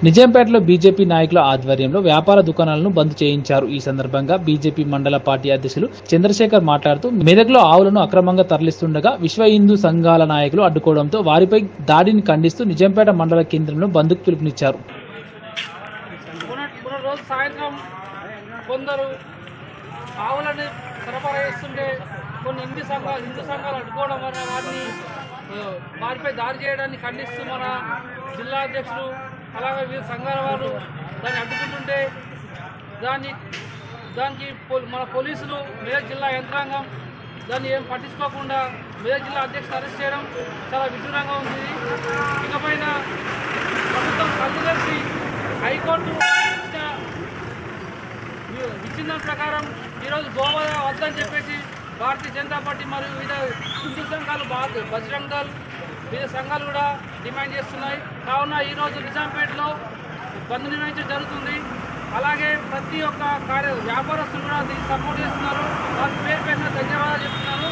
నిజాంపేటలో BJP నాయకుల ఆధ్వర్యంలో వ్యాపార దుకాణాలను బంద్ చేయించారు. ఈ సందర్భంగా బీజేపీ మండల పార్టీ అధ్యక్షులు చంద్రశేఖర్ మాట్లాడుతూ మెదక్లో ఆవులను అక్రమంగా తరలిస్తుండగా విశ్వ హిందూ సంఘాల నాయకులు అడ్డుకోవడంతో వారిపై దాడిని ఖండిస్తూ నిజాంపేట మండల కేంద్రంలో బంద్కు పిలుపునిచ్చారు. సాయంత్రం కొందరు ఆవులని సరఫరా చేస్తుంటే కొన్ని హిందూ సంఘాలు అడ్డుకోవడం వల్ల వారిపై దాడి చేయడాన్ని ఖండిస్తూ మన జిల్లా అధ్యక్షులు అలాగే వివిధ సంఘాల వారు దాన్ని అడ్డుకుంటుంటే దానికి మన పోలీసులు మెదక్ జిల్లా యంత్రాంగం దాన్ని ఏం పట్టించుకోకుండా మెదక్ జిల్లా అధ్యక్షులు అరెస్ట్ చేయడం చాలా విడ్డూరంగా ఉంది. ఇకపైన ప్రభుత్వం కలిసి హైకోర్టు ఇచ్చిన దాని ప్రకారం ఈరోజు గోవా వద్దని చెప్పేసి భారతీయ జనతా పార్టీ మరియు వివిధ హిందూ సంఘాలు బజరంగ్ దళ్ వివిధ సంఘాలు కూడా డిమాండ్ చేస్తున్నాయి. కావున ఈరోజు నిజాంపేటలో బంద్ నిర్వహించడం జరుగుతుంది. అలాగే ప్రతి ఒక్క వ్యాపారస్తులు కూడా దీన్ని సపోర్ట్ చేస్తున్నారు. వారికి పేరు పేరున ధన్యవాదాలు చెప్తున్నారు.